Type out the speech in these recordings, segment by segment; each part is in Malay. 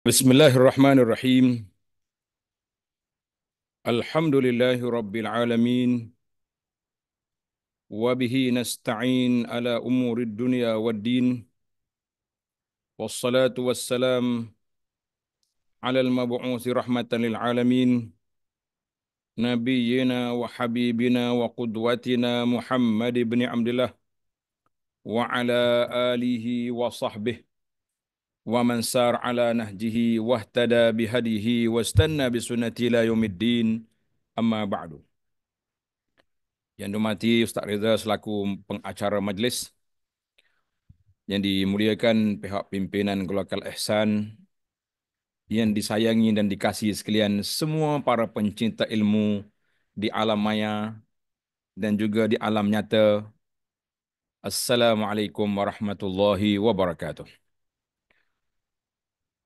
Bismillahirrahmanirrahim. Alhamdulillahi rabbil alamin. Wa bihi nasta'in ala umurid dunya waddin. Wassalatu wassalam ala al-mab'uthi rahmatan lil alamin. Nabiyyina wa habibina wa qudwatina Muhammad ibn Abdullah wa ala alihi wa sahbihi wa man sar ala nahjihi wahtada bihadihi wastanna bisunnati ila yaumiddin. Amma ba'du. Yang dihormati Ustaz Reza selaku pengacara majlis, yang dimuliakan pihak pimpinan Keluarga Ihsan, yang disayangi dan dikasihi sekalian semua para pencinta ilmu di alam maya dan juga di alam nyata. Assalamualaikum warahmatullahi wabarakatuh.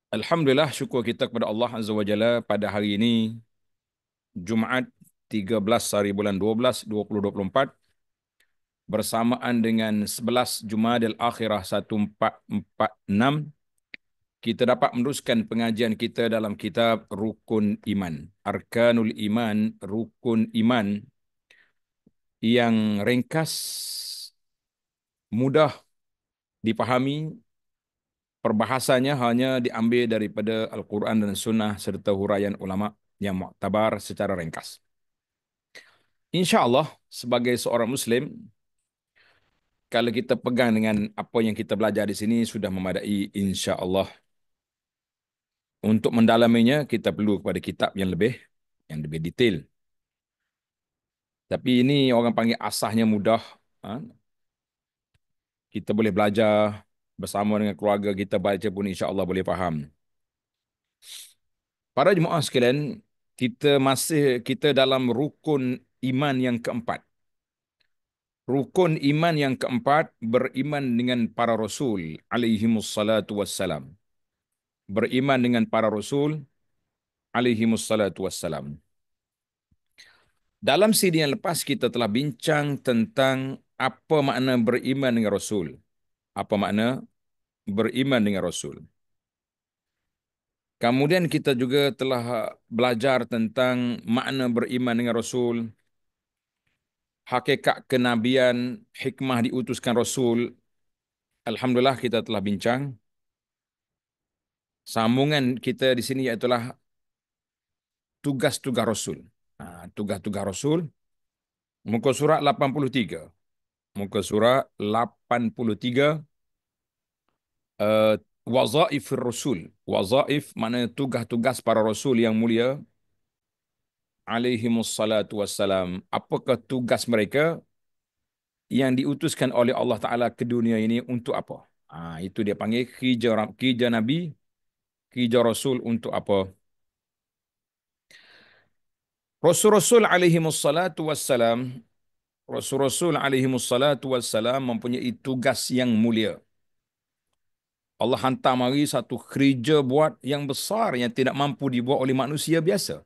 Alhamdulillah, syukur kita kepada Allah Azza wa Jalla pada hari ini Jumaat 13 hari bulan 12 2024 bersamaan dengan 11 Jumadil Akhirah 1446, kita dapat meneruskan pengajian kita dalam kitab Rukun Iman. Arkanul Iman, Rukun Iman yang ringkas, mudah dipahami, perbahasannya hanya diambil daripada Al-Quran dan Sunnah serta huraian ulama yang muktabar secara ringkas. InsyaAllah sebagai seorang Muslim, kalau kita pegang dengan apa yang kita belajar di sini sudah memadai, insyaAllah. Untuk mendalaminya, kita perlu kepada kitab yang lebih detail. Tapi ini orang panggil asasnya mudah. Ha? Kita boleh belajar bersama dengan keluarga kita, baca pun insya-Allah boleh faham. Para jemaah sekalian, kita dalam rukun iman yang keempat. Rukun iman yang keempat, beriman dengan para rasul alaihimus salatu wassalam. Beriman dengan para rasul alaihimus salatu wassalam. Dalam CD yang lepas kita telah bincang tentang apa makna beriman dengan Rasul. Apa makna beriman dengan Rasul. Kemudian kita juga telah belajar tentang makna beriman dengan Rasul, hakikat kenabian, hikmah diutuskan Rasul. Alhamdulillah kita telah bincang. Sambungan kita di sini iaitulah tugas-tugas Rasul. Tugas-tugas Rasul. Muka surat 83. Muka surat 83. Wazaifir Rasul. Wazaif maknanya tugas-tugas para Rasul yang mulia alaihimus salatu wassalam. Apakah tugas mereka yang diutuskan oleh Allah Ta'ala ke dunia ini untuk apa? Itu dia panggil kerja Nabi, kerja Rasul untuk apa? Rasul-Rasul alaihimus salatu wassalam, Rasul-Rasul alaihimus salatu wassalam mempunyai tugas yang mulia. Allah hantar mari satu kerja buat yang besar yang tidak mampu dibuat oleh manusia biasa.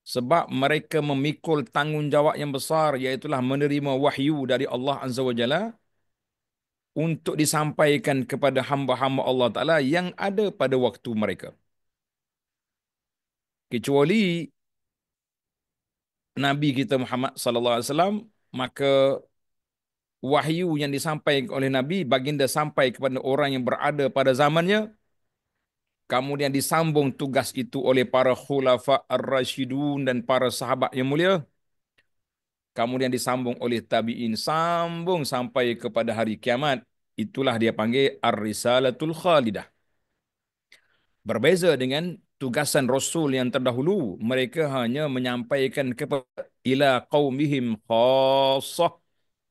Sebab mereka memikul tanggungjawab yang besar, iaitulah menerima wahyu dari Allah Azza wa Jalla untuk disampaikan kepada hamba-hamba Allah Ta'ala yang ada pada waktu mereka. Kecuali Nabi kita Muhammad sallallahu alaihi wasallam, maka wahyu yang disampaikan oleh Nabi baginda sampai kepada orang yang berada pada zamannya, kemudian disambung tugas itu oleh para khulafa ar-rasyidun dan para sahabat yang mulia, kemudian disambung oleh tabi'in, sambung sampai kepada hari kiamat. Itulah dia panggil ar-risalatul khalidah. Berbeza dengan tugasan Rasul yang terdahulu, mereka hanya menyampaikan kepada ila qaumihim khassah.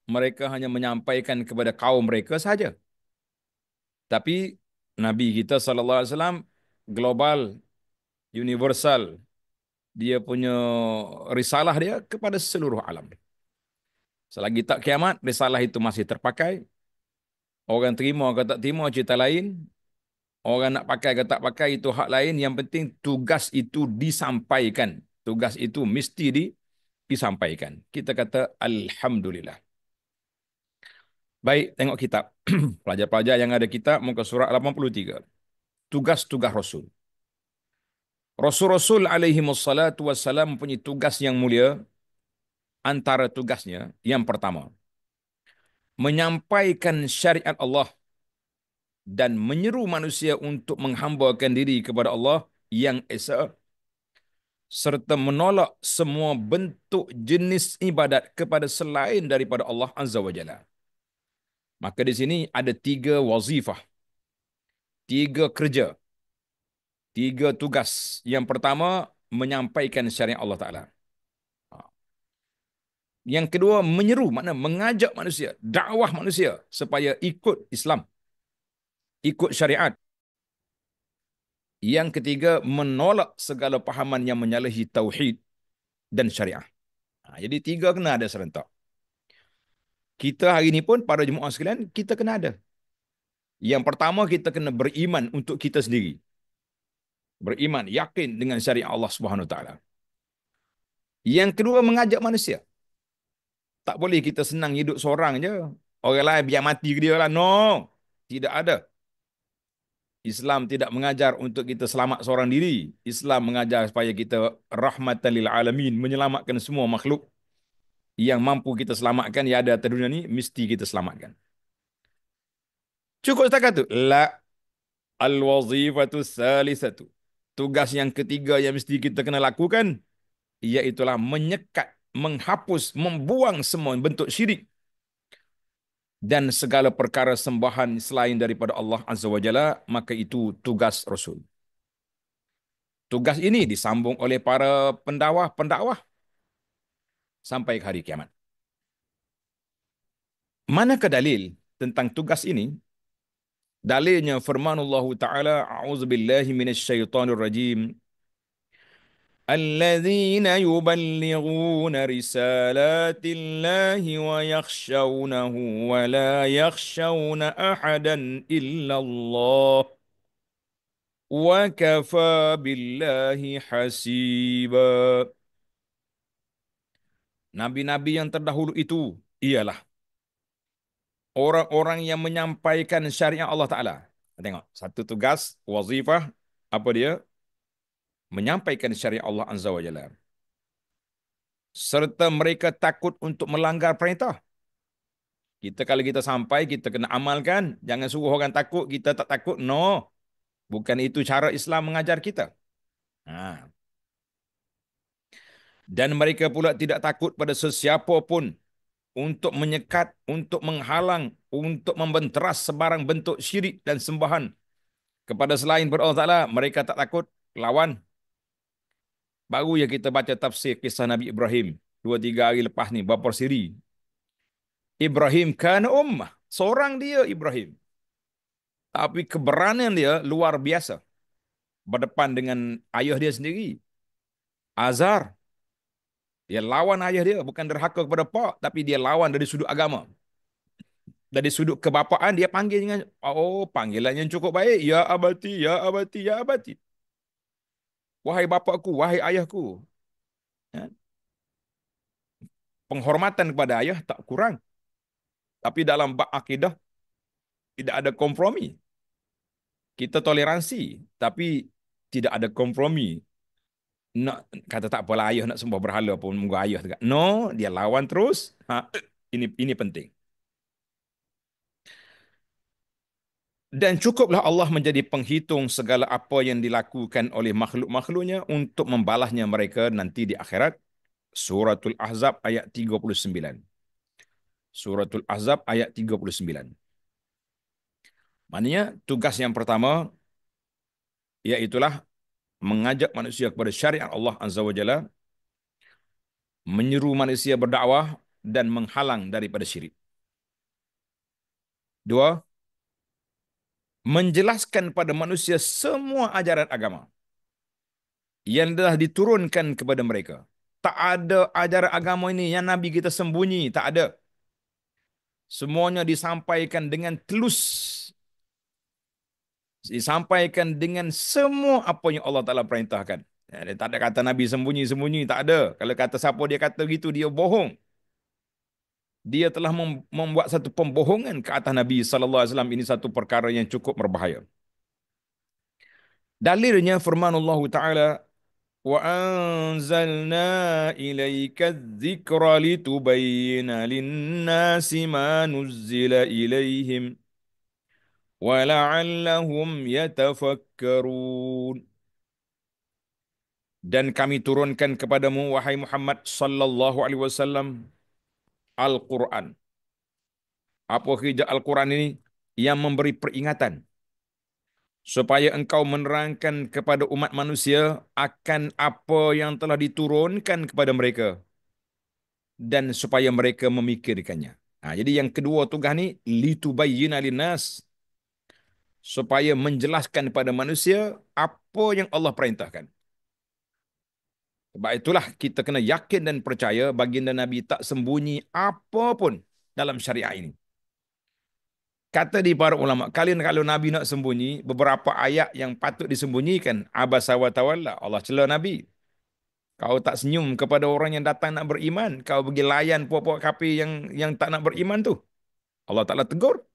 Mereka hanya menyampaikan kepada kaum mereka saja. Tapi Nabi kita sallallahu alaihi wasallam global, universal. Dia punya risalah dia kepada seluruh alam. Selagi tak kiamat, risalah itu masih terpakai. Orang terima atau tak terima cerita lain. Orang nak pakai atau tak pakai itu hak lain. Yang penting tugas itu disampaikan. Tugas itu mesti disampaikan. Kita kata Alhamdulillah. Baik, tengok kitab. Pelajar-pelajar yang ada kitab, muka surat 83. tugas-tugas Rasul. Rasul-Rasul alaihi wassalatu wassalam mempunyai tugas yang mulia. Antara tugasnya, yang pertama, menyampaikan syariat Allah dan menyeru manusia untuk menghambakan diri kepada Allah yang esa, serta menolak semua bentuk jenis ibadat kepada selain daripada Allah Azza wa Jalla. Maka di sini ada tiga wazifah, tiga kerja, tiga tugas. Yang pertama, menyampaikan syariat Allah Ta'ala. Yang kedua, menyeru, makna mengajak manusia, dakwah manusia supaya ikut Islam, ikut syariat. Yang ketiga, menolak segala pahaman yang menyalahi tauhid dan syariah. Jadi tiga kena ada serentak. Kita hari ini pun, para jemaah sekalian, kita kena ada. Yang pertama, kita kena beriman untuk kita sendiri. Beriman, yakin dengan syariat Allah Subhanahu Wa Taala. Yang kedua, mengajak manusia. Tak boleh kita senang hidup seorang je. Orang lain biar mati ke dia lah. No. Tidak ada. Islam tidak mengajar untuk kita selamat seorang diri. Islam mengajar supaya kita rahmatan lil alamin, menyelamatkan semua makhluk. Yang mampu kita selamatkan, yang ada atas dunia ni, mesti kita selamatkan. Cukup setakat tu? La. Al-wazifatu salisatu. Tugas yang ketiga yang mesti kita kena lakukan, iaitulah menyekat, menghapus, membuang semua bentuk syirik dan segala perkara sembahan selain daripada Allah Azza wa Jalla. Maka itu tugas Rasul. Tugas ini disambung oleh para pendakwah sampai ke hari kiamat. Manakah dalil tentang tugas ini? Dalilnya firman Allah Ta'ala, a'udzubillahi minasyaitonir rajim. الذين يبلغون رسالات الله ويخشونه ولا يخشون أحدا إلا الله وكفى بالله حسيبا. Nabi-nabi yang terdahulu itu ialah orang-orang yang menyampaikan syariat Allah Ta'ala. Tengok, satu tugas, wazifah, apa dia? Menyampaikan syariat Allah Azza wa Jalla. Serta mereka takut untuk melanggar perintah. Kita kalau kita sampai, kita kena amalkan. Jangan suruh orang takut, kita tak takut. No. Bukan itu cara Islam mengajar kita. Ha. Dan mereka pula tidak takut pada sesiapa pun untuk menyekat, untuk menghalang, untuk membenteras sebarang bentuk syirik dan sembahan kepada selain daripada Allah Ta'ala. Mereka tak takut lawan. Baru ya kita baca tafsir kisah Nabi Ibrahim 2-3 hari lepas ni, bapa siri. Ibrahim kana ummah. Seorang dia Ibrahim. Tapi keberanian dia luar biasa. Berdepan dengan ayah dia sendiri, Azar. Dia lawan ayah dia, bukan derhaka kepada pak, tapi dia lawan dari sudut agama. Dari sudut kebapaan, dia panggil dengan, oh, panggilan yang cukup baik. Ya abati, ya abati, ya abati. Wahai bapakku, wahai ayahku. Ya. Penghormatan kepada ayah tak kurang. Tapi dalam bab akidah, tidak ada kompromi. Kita toleransi, tapi tidak ada kompromi. Nak kata tak apalah, ayah nak sembah berhala pun moga ayah tegak. No, dia lawan terus. Ini penting. Dan cukuplah Allah menjadi penghitung segala apa yang dilakukan oleh makhluk-makhluknya untuk membalasnya mereka nanti di akhirat. Suratul Ahzab ayat 39. Suratul Ahzab ayat 39. Maknanya tugas yang pertama iaitulah mengajak manusia kepada syariat Allah Azza wa Jalla, menyeru manusia berdakwah dan menghalang daripada syirik. Dua, menjelaskan pada manusia semua ajaran agama yang telah diturunkan kepada mereka. Tak ada ajaran agama ini yang Nabi kita sembunyi, tak ada. Semuanya disampaikan dengan telus. Disampaikan dengan semua apa yang Allah Ta'ala perintahkan. Tak ada kata Nabi sembunyi-sembunyi, tak ada. Kalau kata siapa dia kata gitu, dia bohong. Dia telah membuat satu pembohongan ke atas Nabi SAW. Ini satu perkara yang cukup berbahaya. Dalilnya firman Allah Ta'ala, wa anzalna ilaika dzikra litubayyana lin-nasi ma nuzzila ilaihim wa la'allahum yatafakkarun. Dan kami turunkan kepadamu wahai Muhammad sallallahu alaihi wasallam Al-Quran. Apa hijab Al-Quran ini? Yang memberi peringatan supaya engkau menerangkan kepada umat manusia akan apa yang telah diturunkan kepada mereka dan supaya mereka memikirkannya. Jadi yang kedua tugas ni litubayyina linnas, supaya menjelaskan kepada manusia apa yang Allah perintahkan. Sebab itulah kita kena yakin dan percaya baginda Nabi tak sembunyi apa pun dalam syariat ini. Kata di para ulama, kalian kalau Nabi nak sembunyi, beberapa ayat yang patut disembunyikan. Abasa wa tawalla, Allah cela Nabi. Kau tak senyum kepada orang yang datang nak beriman. Kau pergi layan puak-puak kafir yang tak nak beriman tu. Allah Ta'ala tegur.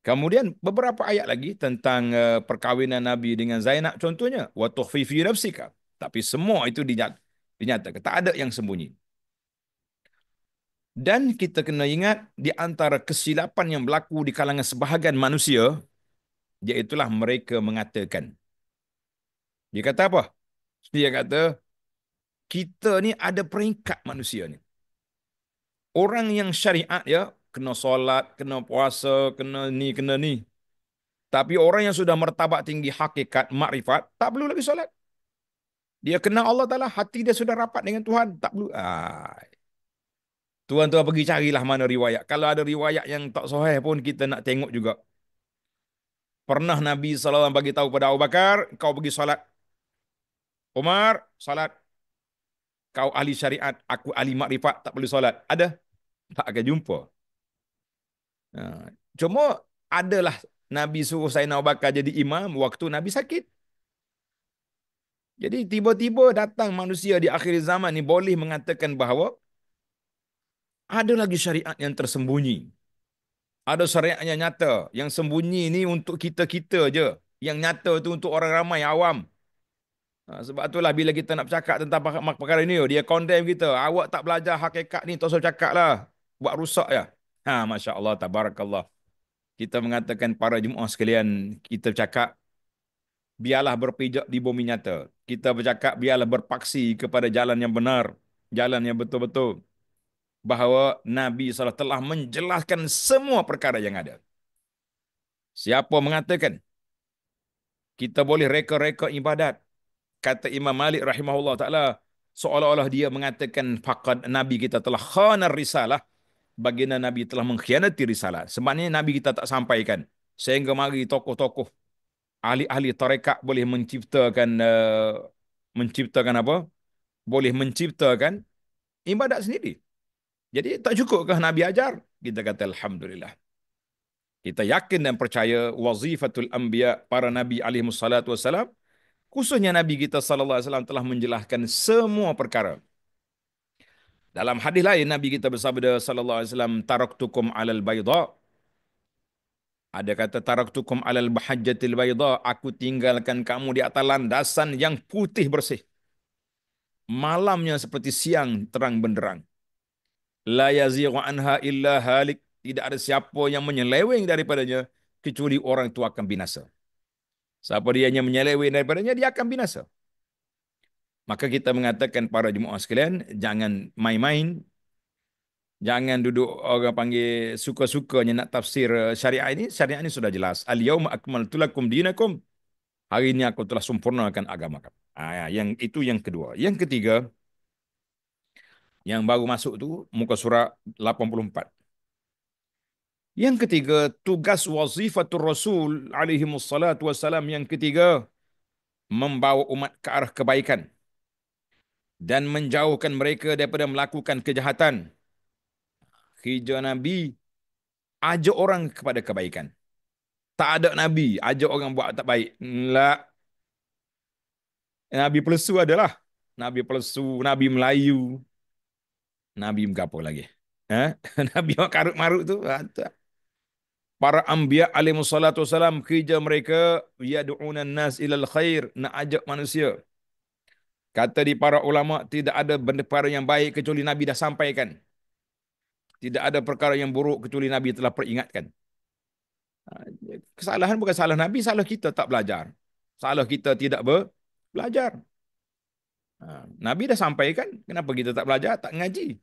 Kemudian beberapa ayat lagi tentang perkahwinan Nabi dengan Zainab contohnya. Wa tukhfi fi nafsika. Tapi semua itu dinyatakan. Tak ada yang sembunyi. Dan kita kena ingat di antara kesilapan yang berlaku di kalangan sebahagian manusia, iaitulah mereka mengatakan. Dia kata apa? Dia kata, kita ni ada peringkat manusia ni. Orang yang syariat ya, kena solat, kena puasa, kena ni. Tapi orang yang sudah martabat tinggi hakikat, makrifat, tak perlu lagi solat. Dia kenal Allah Ta'ala, hati dia sudah rapat dengan Tuhan. Tak perlu. Tuan-tuan pergi carilah mana riwayat. Kalau ada riwayat yang tak sahih pun kita nak tengok juga. Pernah Nabi SAW bagi tahu pada Abu Bakar, kau pergi solat. Umar, solat. Kau ahli syariat, aku ahli makrifat, tak perlu solat. Ada? Tak akan jumpa. Cuma adalah Nabi suruh Sayyidina Abu Bakar jadi imam waktu Nabi sakit. Jadi tiba-tiba datang manusia di akhir zaman ni boleh mengatakan bahawa ada lagi syariat yang tersembunyi. Ada syariat yang nyata. Yang sembunyi ni untuk kita-kita je. Yang nyata tu untuk orang ramai, awam. Sebab itulah bila kita nak bercakap tentang perkara ini, dia condemn kita. Awak tak belajar hakikat ni, tak usah cakap lah. Buat rusak ya. Masya Allah, tabarakallah. Kita mengatakan para jemaah sekalian, kita bercakap, biarlah berpijak di bumi nyata. Kita bercakap, biarlah berpaksi kepada jalan yang benar. Jalan yang betul-betul. Bahawa Nabi SAW telah menjelaskan semua perkara yang ada. Siapa mengatakan kita boleh reka-reka ibadat, kata Imam Malik rahimahullah ta'ala, seolah-olah dia mengatakan faqad Nabi kita telah khanar risalah, baginda Nabi telah mengkhianati risalah. Sebabnya Nabi kita tak sampaikan. Sehingga mari tokoh-tokoh, ahli-ahli tarekat boleh menciptakan apa? Boleh menciptakan ibadat sendiri. Jadi tak cukupkah Nabi ajar? Kita kata Alhamdulillah. Kita yakin dan percaya wazifatul anbiya, para Nabi alaihi wassalatu wassalam, khususnya Nabi kita sallallahu alaihi wasallam telah menjelaskan semua perkara. Dalam hadis lain Nabi kita bersabda sallallahu alaihi wasallam, taraktukum alal bayda. Ada kata taraktukum alal bahajjatil bayda, aku tinggalkan kamu di atas landasan yang putih bersih. Malamnya seperti siang terang benderang. La yazighu anha illa halik, tidak ada siapa yang menyeleweng daripadanya kecuali orang itu akan binasa. Siapa dia yang menyeleweng daripadanya, dia akan binasa. Maka kita mengatakan para jemaah sekalian, jangan main-main, jangan duduk orang panggil suka-sukanya nak tafsir syariat ini. Syariat ini sudah jelas. Al-yauma akmaltu lakum dinakum. Hari ini aku telah sempurnakan agama kamu. Yang itu yang kedua. Yang ketiga, yang baru masuk tu muka surat 84. Yang ketiga, tugas wazifatul Rasul alaihi wassalatu wassalam yang ketiga, membawa umat ke arah kebaikan dan menjauhkan mereka daripada melakukan kejahatan. Hijrah Nabi, ajak orang kepada kebaikan. Tak ada Nabi ajak orang buat tak baik. Tak. Nabi Pelesu adalah. Nabi Pelesu, Nabi Melayu, Nabi apa lagi? Ha? Nabi yang karut-marut tu. Para anbiya alaihi salatu wasalam, kerja mereka yad'unan nas ilal khair, nak ajak manusia. Kata di para ulama, tidak ada benda perkara yang baik kecuali Nabi dah sampaikan. Tidak ada perkara yang buruk kecuali Nabi telah peringatkan. Kesalahan bukan salah Nabi, salah kita tak belajar. Salah kita tidak belajar. Nabi dah sampaikan, kenapa kita tak belajar, tak ngaji?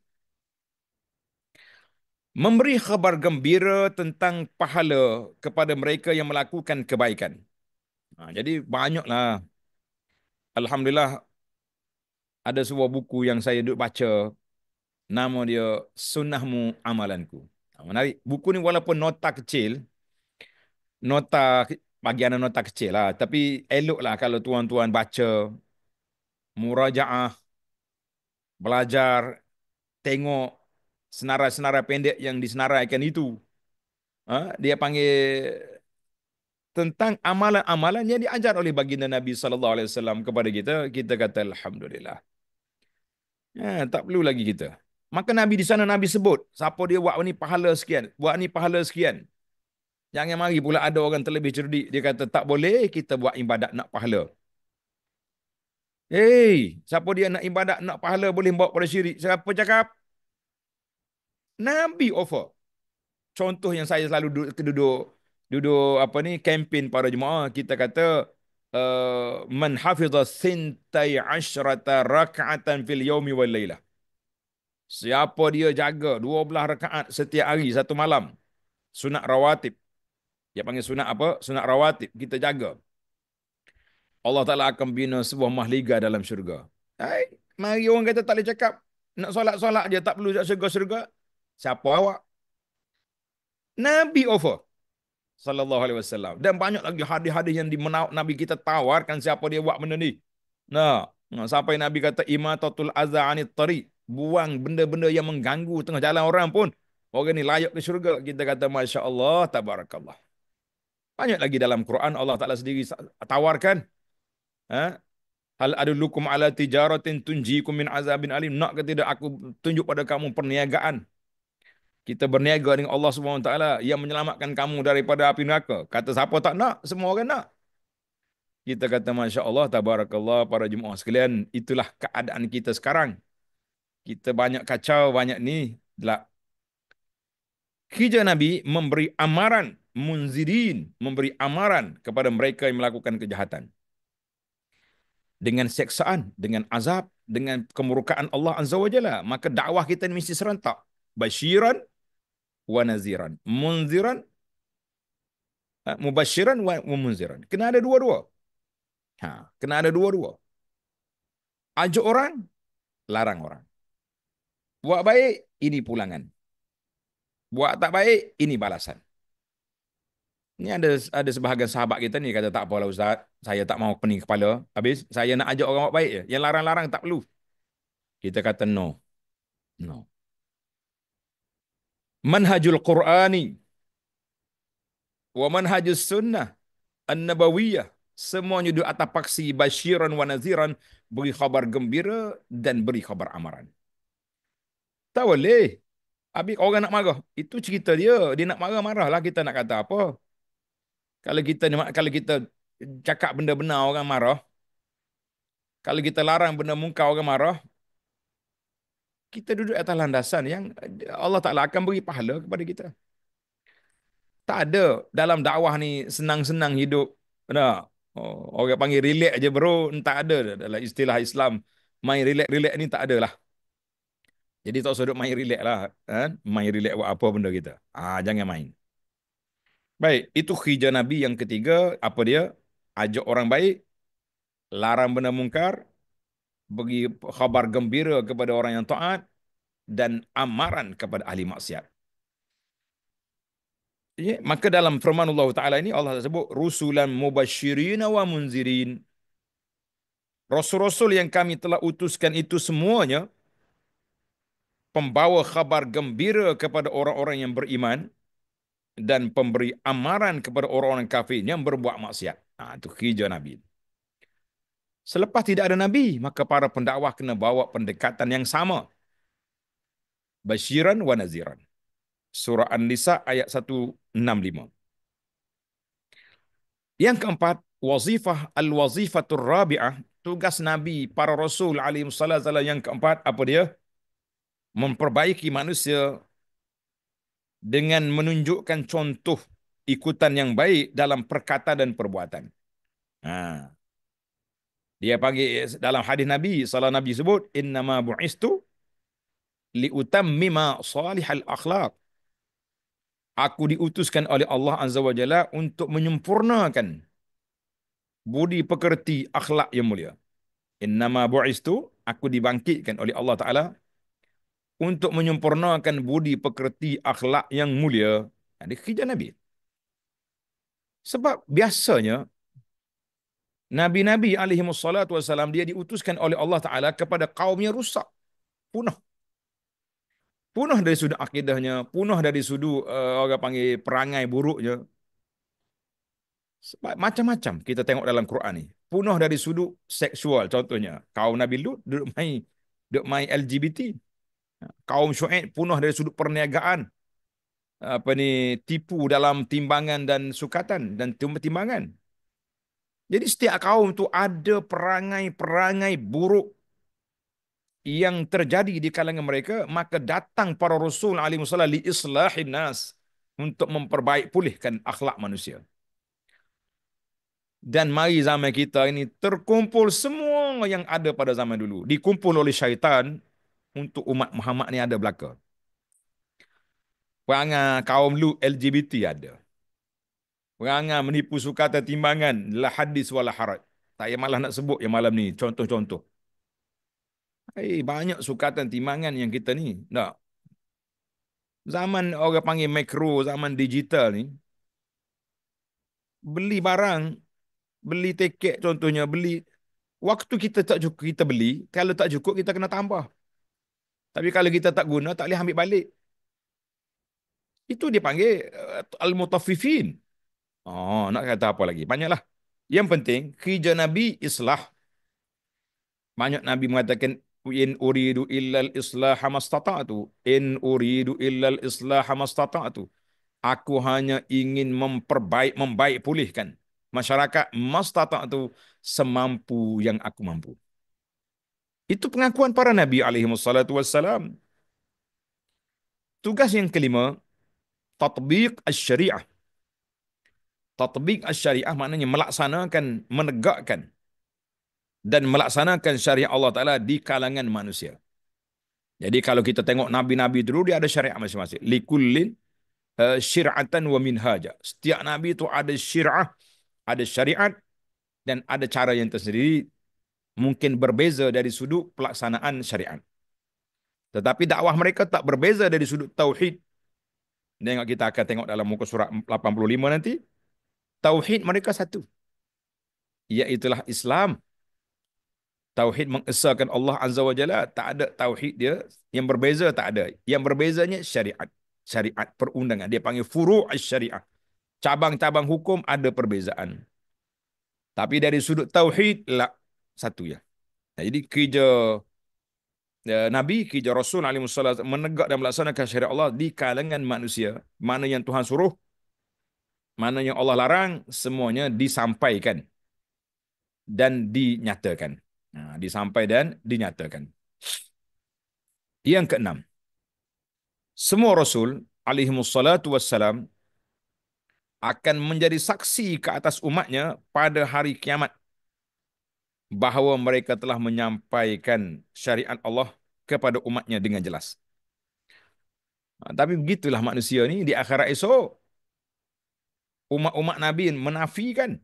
Memberi khabar gembira tentang pahala kepada mereka yang melakukan kebaikan. Jadi banyaklah. Alhamdulillah, ada sebuah buku yang saya duk baca, nama dia Sunnahmu Amalanku. Menarik. Buku ni walaupun nota kecil, nota bagi anak nota kecil lah, tapi eloklah kalau tuan-tuan baca, murajaah, belajar, tengok senarai-senarai pendek yang disenaraikan itu. Dia panggil tentang amalan-amalan yang diajar oleh baginda Nabi sallallahu alaihi wasallam kepada kita. Kita kata alhamdulillah. Tak perlu lagi kita. Maka Nabi di sana Nabi sebut, siapa dia buat ni pahala sekian, buat ni pahala sekian. Jangan mari pula ada orang terlebih cerdik, dia kata tak boleh kita buat ibadat nak pahala. Siapa dia nak ibadat nak pahala boleh bawa pada syirik? Siapa cakap? Nabi offer. Contoh yang saya selalu duduk apa ni, kempen para jemaah, kita kata man hafidha sintai asyrata raka'atan fil yaumi wal lailah. Siapa dia jaga 12 rakaat setiap hari satu malam, sunat rawatib. Dia panggil sunat apa? Sunat rawatib. Kita jaga. Allah Ta'ala akan bina sebuah mahliga dalam syurga. Mari orang kata tak boleh cakap. Nak solat-solat je tak perlu syurga-syurga. Siapa awak? Nabi offer. Sallallahu alaihi wasallam. Dan banyak lagi hadis-hadis yang Nabi kita tawarkan siapa dia buat benda ni. Sampai Nabi kata imatatul adza anit tariq. Buang benda-benda yang mengganggu tengah jalan orang pun. Orang ni layak ke syurga. Kita kata Masya Allah, tabarakallah. Banyak lagi dalam Quran Allah Ta'ala sendiri tawarkan. Hal adullukum ala tijaratin tunjikum min azabin alim. Nak ke tidak aku tunjuk pada kamu perniagaan. Kita berniaga dengan Allah Subhanahu Wa Taala yang menyelamatkan kamu daripada api neraka. Kata siapa tak nak? Semua orang nak. Kita kata Masya Allah, tabarakallah, para jemaah sekalian. Itulah keadaan kita sekarang. Kita banyak kacau, banyak ni. Kerja Nabi memberi amaran, munzirin, memberi amaran kepada mereka yang melakukan kejahatan. Dengan seksaan, dengan azab, dengan kemurkaan Allah Azza wa Jalla. Maka dakwah kita ini mesti serentak. Basyiran wa naziran. Munziran, mubasyiran wa munziran. Kena ada dua-dua. Kena ada dua-dua. Ajak orang, larang orang. Buat baik, ini pulangan. Buat tak baik, ini balasan. Ini ada sebahagian sahabat kita ni kata tak apalah Ustaz, saya tak mau pening kepala. Habis saya nak ajak orang buat baik je. Yang larang-larang tak perlu. Kita kata no. No. Manhajul Qur'ani wa manhajus sunnah an-nabawiyah, semuanya di atas paksi basyiran wa naziran, beri khabar gembira dan beri khabar amaran. Tak boleh. Habis orang nak marah, itu cerita dia. Dia nak marah-marahlah, kita nak kata apa? Kalau kita cakap benda benar orang marah. Kalau kita larang benda mungkar orang marah. Kita duduk atas landasan yang Allah Ta'ala akan beri pahala kepada kita. Tak ada dalam dakwah ni senang-senang hidup. Orang panggil relax je bro. Tak ada dalam istilah Islam. Main relax-relax ni tak ada lah. Jadi tak usah duduk main relax lah. Main relax buat apa benda kita. Jangan main. Baik, itu khijah Nabi yang ketiga. Apa dia? Ajak orang baik. Larang benda mungkar. Bagi khabar gembira kepada orang yang taat. Dan amaran kepada ahli maksiat. Maka dalam firman Allah Ta'ala ini Allah sebut rusulan mubasyirin wa munzirin. Rasul-rasul yang kami telah utuskan itu semuanya pembawa khabar gembira kepada orang-orang yang beriman dan pemberi amaran kepada orang-orang kafir yang berbuat maksiat. Itu kerja Nabi. Selepas tidak ada Nabi, maka para pendakwah kena bawa pendekatan yang sama. Basyiran wa naziran. Surah An-Nisa ayat 165. Yang keempat, al-wazifatur rabi'ah, tugas Nabi para Rasul alaihi wasallam yang keempat apa dia? Memperbaiki manusia dengan menunjukkan contoh ikutan yang baik dalam perkataan dan perbuatan. Ha. Dia panggil dalam hadis Nabi, salah Nabi sebut, innama bu'istu liutammima salihal akhlak. Aku diutuskan oleh Allah Azza wa Jalla untuk menyempurnakan budi pekerti akhlak yang mulia. Innama bu'istu, aku dibangkitkan oleh Allah Ta'ala untuk menyempurnakan budi pekerti akhlak yang mulia. Ini kerja Nabi. Sebab biasanya Nabi-Nabi alaihi wassalatu wassalam dia diutuskan oleh Allah Ta'ala kepada kaumnya rusak, punah. Punah dari sudut akidahnya, punah dari sudut orang panggil perangai buruknya. Sebab macam-macam kita tengok dalam Quran ni. Punah dari sudut seksual contohnya. Kaum Nabi Lut duduk main LGBT. Kaum Syuaib punah dari sudut perniagaan. Apa ni, tipu dalam timbangan dan sukatan dan timbangan. Jadi setiap kaum tu ada perangai-perangai buruk yang terjadi di kalangan mereka, maka datang para rasul alaihi wasallam li islahin nas, untuk memperbaik pulihkan akhlak manusia. Dan mari zaman kita ini terkumpul semua yang ada pada zaman dulu, dikumpul oleh syaitan untuk umat Muhammad ni ada belaka. Perangai kaum lu LGBT ada. Perangai menipu sukata timbangan, la hadis wala haraj. Tak payah malah nak sebut yang malam ni contoh-contoh. Banyak sukatan timbangan yang kita ni. Tak. Zaman orang panggil makro, zaman digital ni, beli barang, beli tiket contohnya, beli waktu kita tak cukup kita beli, kalau tak cukup kita kena tambah. Tapi kalau kita tak guna, tak boleh ambil balik. Itu dipanggil al-mutaffifin. Oh, nak kata apa lagi? Banyaklah. Yang penting, kerja Nabi islah. Banyak Nabi mengatakan, in uridu illal islaha mastata'tu. In uridu illal islaha mastata'tu. Aku hanya ingin membaik pulihkan masyarakat mastata'tu, semampu yang aku mampu. Itu pengakuan para Nabi alaihi wassalatu wassalam. Tugas yang kelima, tatbiq asy-syariah. Tatbiq asy-syariah maknanya melaksanakan, menegakkan dan melaksanakan syariat Allah Ta'ala di kalangan manusia. Jadi kalau kita tengok Nabi-Nabi dulu, dia ada syariat masing-masing. Likullin syir'atan wa minhaja. Setiap Nabi itu ada syir'ah, ada syariat, dan ada cara yang tersendiri, mungkin berbeza dari sudut pelaksanaan syariat. Tetapi dakwah mereka tak berbeza dari sudut tauhid. Tengok, kita akan tengok dalam muka surat 85 nanti. Tauhid mereka satu, iaitulah Islam. Tauhid mengesahkan Allah Azza wa Jalla, tak ada tauhid dia yang berbeza, tak ada. Yang berbezanya syariat. Syariat perundangan, dia panggil furu' syariah. Cabang-cabang hukum ada perbezaan. Tapi dari sudut tauhid lah satu ya. Jadi kerja Nabi, kerja Rasul alaihi wasallam menegak dan melaksanakan syariat Allah di kalangan manusia. Mana yang Tuhan suruh, mana yang Allah larang, semuanya disampaikan dan dinyatakan. Disampaikan dan dinyatakan. Yang keenam, semua Rasul alaihi wassalam akan menjadi saksi ke atas umatnya pada hari kiamat bahawa mereka telah menyampaikan syariat Allah kepada umatnya dengan jelas. Tapi begitulah manusia ni di akhirat esok. Umat-umat Nabi menafikan,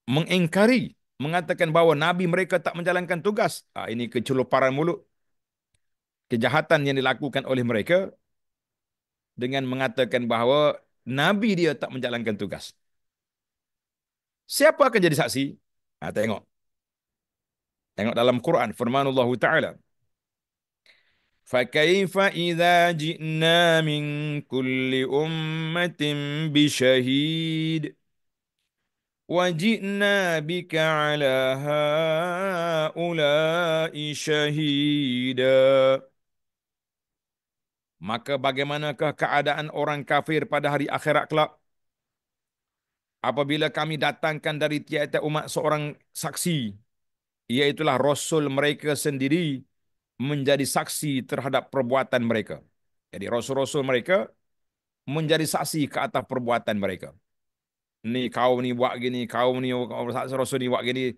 mengingkari, mengatakan bahawa Nabi mereka tak menjalankan tugas. Ini keceluparan mulut. Kejahatan yang dilakukan oleh mereka dengan mengatakan bahawa Nabi dia tak menjalankan tugas. Siapa akan jadi saksi? Tengok. Tengok dalam Quran, firman Allah Ta'ala. فَكَيْفَ إِذَا جِئْنَا مِنْ كُلِّ أُمَّةٍ بِشَهِيدٍ وَجِئْنَا بِكَ عَلَى هَؤُلَاءِ شَهِيدًا. Maka bagaimanakah keadaan orang kafir pada hari akhirat kelak apabila kami datangkan dari tiap-tiap umat seorang saksi, iaitulah Rasul mereka sendiri menjadi saksi terhadap perbuatan mereka. Jadi Rasul-Rasul mereka menjadi saksi ke atas perbuatan mereka. Ni kau ni buat gini, kau ni Rasul ni buat gini,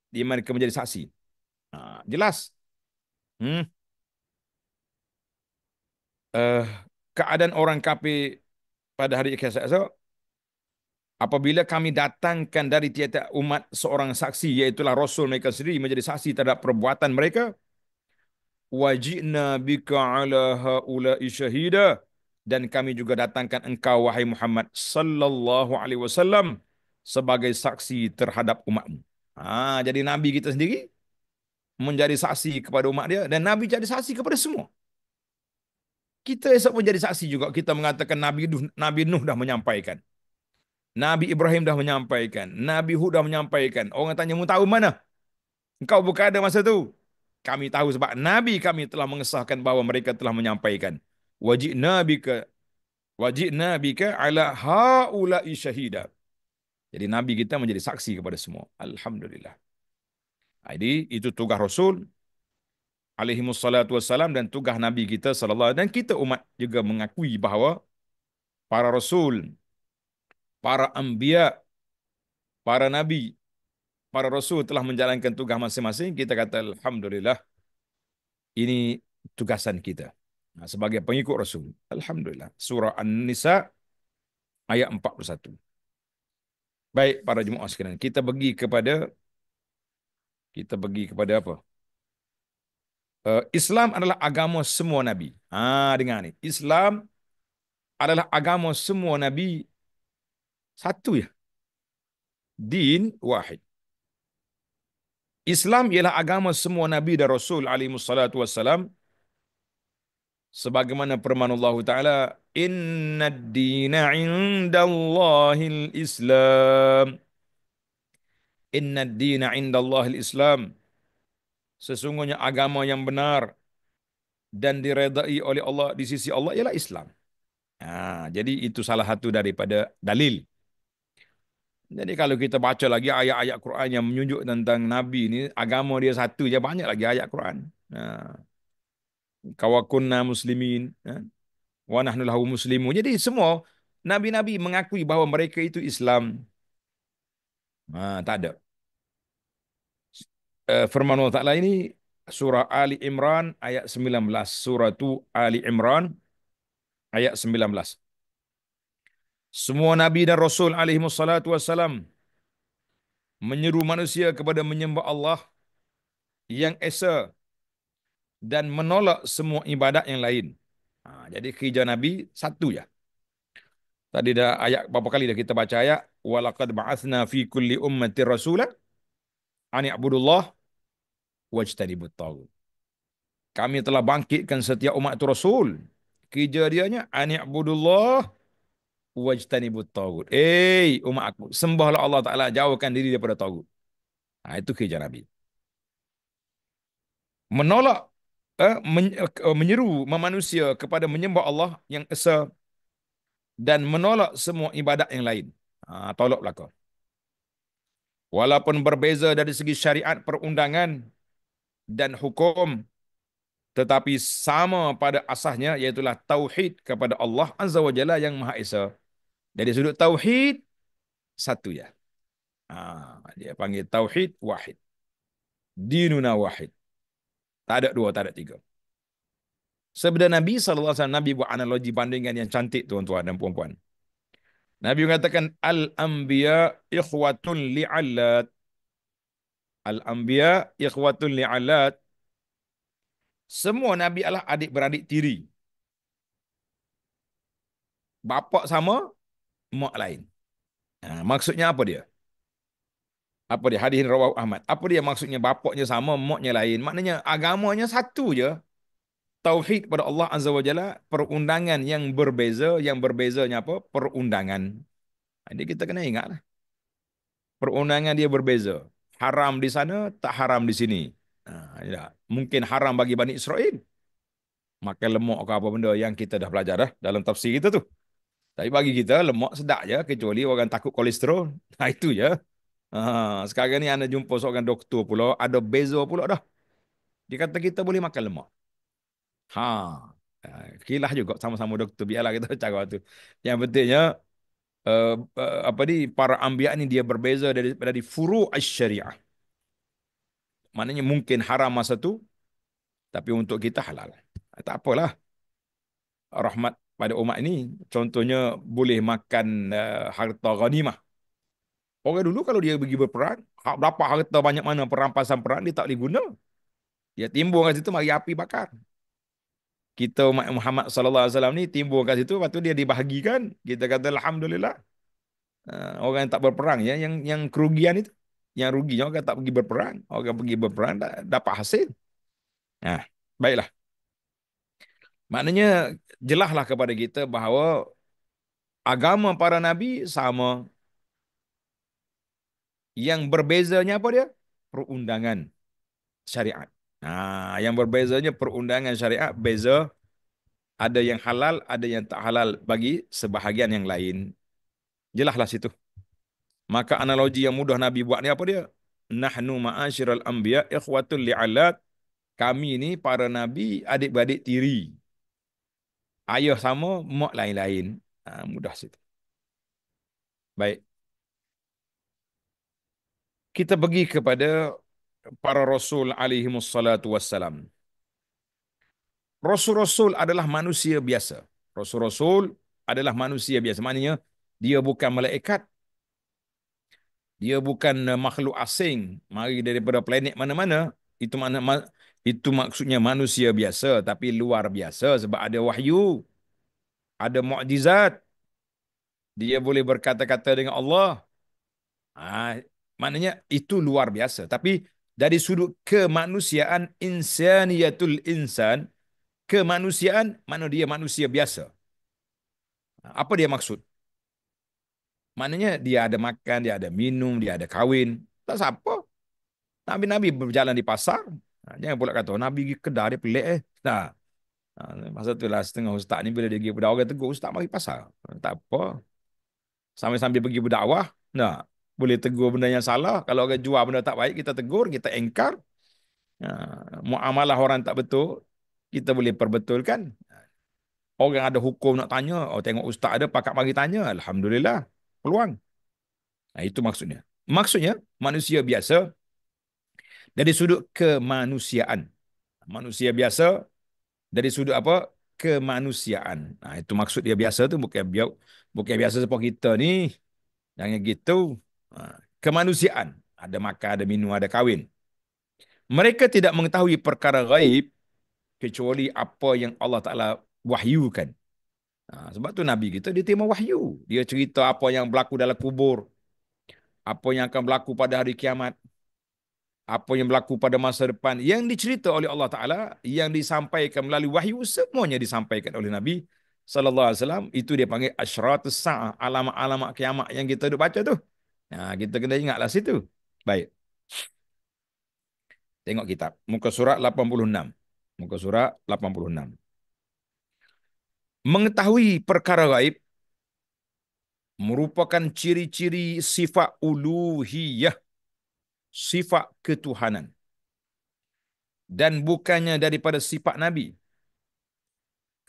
dia mereka menjadi saksi. Jelas. Hmm. Uh, Keadaan orang kafir pada hari kiamat esok, apabila kami datangkan dari tiap-tiap umat seorang saksi, iaitulah Rasul mereka sendiri menjadi saksi terhadap perbuatan mereka, wajibna bika ala haula'i syahida, dan kami juga datangkan engkau wahai Muhammad sallallahu alaihi wasallam sebagai saksi terhadap umatmu. Jadi nabi kita sendiri menjadi saksi kepada umat dia, dan nabi jadi saksi kepada semua. Kita esok pun jadi saksi juga. Kita mengatakan Nabi Nuh dah menyampaikan. Nabi Ibrahim dah menyampaikan. Nabi Hud dah menyampaikan. Orang tanya, mu tahu mana? Engkau bukan ada masa tu. Kami tahu sebab Nabi kami telah mengesahkan bahawa mereka telah menyampaikan. Wajibna bika ala haula'i syahida. Jadi Nabi kita menjadi saksi kepada semua. Alhamdulillah. Jadi itu tugas Rasul alaihi wassalatu wassalam, dan tugas Nabi kita sallallahu alaihi, dan kita umat juga mengakui bahawa para Rasul, para Anbiya, para Nabi, para Rasul telah menjalankan tugas masing-masing. Kita kata Alhamdulillah, ini tugasan kita sebagai pengikut Rasul. Alhamdulillah. Surah An-Nisa ayat 41. Baik para jemaah sekalian, kita pergi kepada apa? Islam adalah agama semua nabi. Dengar ni. Islam adalah agama semua nabi, satu ya. Din wahid. Islam ialah agama semua nabi dan rasul alaihi wassalatu wassalam, sebagaimana firman Allah Taala, "Inna ad-dina 'indallahil Islam." Inna ad-dina 'indallahil Islam. Sesungguhnya agama yang benar dan diredai oleh Allah di sisi Allah ialah Islam. Jadi itu salah satu daripada dalil. Jadi kalau kita baca lagi ayat-ayat Quran yang menunjuk tentang Nabi ni, agama dia satu je, banyak lagi ayat Quran. Kawakunna muslimin, wa nahnu lahu muslimun. Jadi semua nabi-nabi mengakui bahawa mereka itu Islam. Tak ada. Firman Allah Ta'ala ini surah Ali Imran ayat 19. Surah tu Ali Imran ayat 19. Semua nabi dan rasul alaihi wassalatu wassalam menyeru manusia kepada menyembah Allah yang esa dan menolak semua ibadat yang lain. Jadi kerja nabi satu ya. Tadi dah ayat berapa kali dah kita baca ayat, walaqad ba'atsna fi kulli ummatin rasulan an i'budullah wajtanibut taghut. Kami telah bangkitkan setiap umat itu rasul. Kerja dianya an i'budullah wajtanibut taghut. Umat aku, sembahlah Allah Taala, jauhkan diri daripada taghut. Itu kerja nabi. Menolak menyeru manusia kepada menyembah Allah yang esa dan menolak semua ibadat yang lain. Tolak belaka. Walaupun berbeza dari segi syariat, perundangan dan hukum, tetapi sama pada asasnya, iaitulah tauhid kepada Allah Azza wa Jalla yang Maha Esa. Dari sudut tauhid, satu ya. Dia panggil tauhid wahid. Dinuna wahid. Tak ada dua, tak ada tiga. Sebenarnya Nabi SAW, Nabi buat analogi bandingan yang cantik, tuan-tuan dan puan-puan. Nabi mengatakan, Al-Anbiya ikhwatun li'allat. Al-Anbiya ikhwatun li'allat. Semua Nabi adalah adik-beradik tiri. Bapa sama, mak lain. Maksudnya apa dia? Apa dia? Hadis riwayat Ahmad. Apa dia maksudnya bapaknya sama, maknya lain? Maknanya agamanya satu je. Tauhid pada Allah Azza wa Jalla, perundangan yang berbeza, yang berbezanya apa? Perundangan. Jadi kita kena ingatlah. Perundangan dia berbeza. Haram di sana, tak haram di sini. Ya. Mungkin haram bagi Bani Israel. Makan lemak ke apa benda yang kita dah belajar dah dalam tafsir kita tu. Tapi bagi kita lemak sedap je kecuali orang takut kolesterol. Nah itu je. Sekarang ni anda jumpa seorang doktor pula ada beza pula dah. Dia kata kita boleh makan lemak. Ha. Kilah juga sama-sama doktor biarlah kita cara tu. Yang pentingnya apa ni para anbiya ni dia berbeza dari furu' asy-syariah. Maknanya mungkin haram masa tu tapi untuk kita halal. Tak apalah. Rahmat pada umat ini contohnya boleh makan harta ghanimah. Orang dulu kalau dia pergi berperang, dapat harta banyak mana perampasan perang dia tak boleh guna. Dia timbul kat situ mari api bakar. Kita umat Muhammad sallallahu alaihi wasallam ni timbul kat situ lepas tu dia dibahagikan. Kita kata alhamdulillah. Orang yang tak berperang ya yang kerugian itu. Yang ruginya orang tak pergi berperang. Orang pergi berperang dapat hasil. Nah, baiklah. Maknanya jelaslah kepada kita bahawa agama para nabi sama. Yang berbezanya apa dia? Perundangan syariat. Nah, yang berbezanya perundangan syariat beza, ada yang halal, ada yang tak halal bagi sebahagian yang lain. Jelaslah situ. Maka analogi yang mudah Nabi buat ni apa dia? Nahnu ma'asyiral anbiya ikhwatul li'alat. Kami ni para nabi adik-beradik tiri. Ayah sama, mak lain-lain. Mudah situ. Baik. Kita pergi kepada para rasul alaihi wassalatu wassalam. Rasul-rasul adalah manusia biasa. Rasul-rasul adalah manusia biasa. Maknanya dia bukan malaikat, dia bukan makhluk asing, mari daripada planet mana-mana. Itu itu maksudnya manusia biasa tapi luar biasa sebab ada wahyu, ada mukjizat. Dia boleh berkata-kata dengan Allah. Ah, maknanya itu luar biasa. Tapi dari sudut kemanusiaan insaniyatul insan, kemanusiaan mana dia manusia biasa. Apa dia maksud? Maknanya dia ada makan, dia ada minum, dia ada kahwin. Tak siapa. Nabi-nabi berjalan di pasar. Jangan pula kata, Nabi pergi kedai, dia pelik Nah, masa tu lah setengah ustaz ni bila dia pergi berdakwah, dia tegur, ustaz mari pasar. Tak apa. Sambil-sambil pergi berdakwah, nah, boleh tegur benda yang salah. Kalau orang jual benda tak baik, kita tegur, kita engkar. Muamalah orang tak betul, kita boleh perbetulkan. Orang ada hukum nak tanya, tengok ustaz ada, pakat mari tanya. Alhamdulillah, peluang. Nah, itu maksudnya. Maksudnya, manusia biasa dari sudut kemanusiaan. Manusia biasa dari sudut apa? Kemanusiaan. Nah, itu maksud dia biasa tu bukan biasa seperti kita ni. Jangan gitu. Kemanusiaan. Ada makan, ada minum, ada kahwin. Mereka tidak mengetahui perkara gaib kecuali apa yang Allah Ta'ala wahyukan. Sebab tu Nabi kita dia terima wahyu. Dia cerita apa yang berlaku dalam kubur. Apa yang akan berlaku pada hari kiamat. Apa yang berlaku pada masa depan. Yang dicerita oleh Allah Ta'ala. Yang disampaikan melalui wahyu. Semuanya disampaikan oleh Nabi Sallallahu Alaihi Wasallam. Itu dia panggil asyratus sa'ah. Alamat-alamat kiamat yang kita duk baca tu. Kita kena ingatlah situ. Baik. Tengok kitab. Muka surat 86. Muka surat 86. Mengetahui perkara gaib merupakan ciri-ciri sifat uluhiyah, sifat ketuhanan. Dan bukannya daripada sifat Nabi.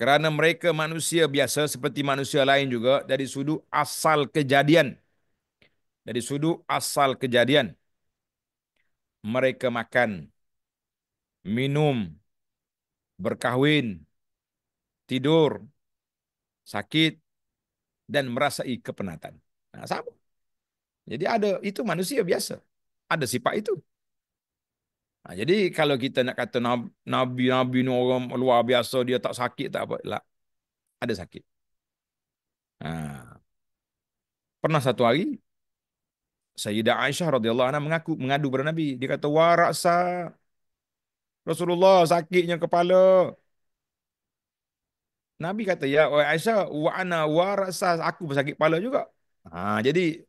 Kerana mereka manusia biasa seperti manusia lain juga dari sudut asal kejadian. Dari sudut asal kejadian. Mereka makan, minum, berkahwin, tidur, sakit, dan merasai kepenatan. Sama. Jadi itu manusia biasa. Ada sifat itu. Jadi kalau kita nak kata Nabi ni orang luar biasa, dia tak sakit, tak apa. Lah, ada sakit. Pernah satu hari, Sayyidah Aisyah radhiyallahu anha mengadu kepada Nabi. Dia kata, wa ra'sa Rasulullah sakitnya kepala. Nabi kata, ya Aisyah, wa ana wa ra'sa, aku pun sakit kepala juga. Jadi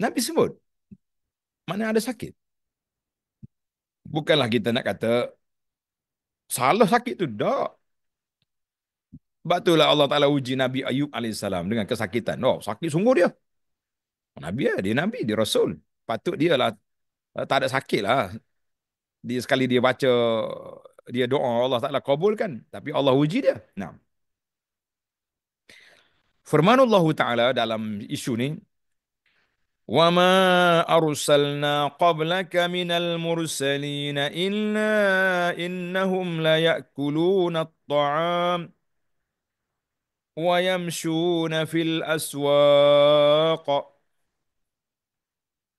Nabi sebut, mana ada sakit. Bukanlah kita nak kata, salah sakit tu. Tak. Betullah Allah Ta'ala uji Nabi Ayub alaihissalam dengan kesakitan. Oh, sakit sungguh dia. Nabi ya, dia Nabi, dia Rasul. Patut dia lah, tak ada sakit lah. Dia sekali dia baca, dia doa Allah Ta'ala kabulkan. Tapi Allah uji dia. Nah, firmanullah Ta'ala dalam isu ni, وَمَا أَرْسَلْنَا قَبْلَكَ مِنَ الْمُرْسَلِينَ إِلَّا إِنَّهُمْ لَيَأْكُلُونَ الطَّعَامَ وَيَمْشُونَ فِي الْأَسْوَاقِ.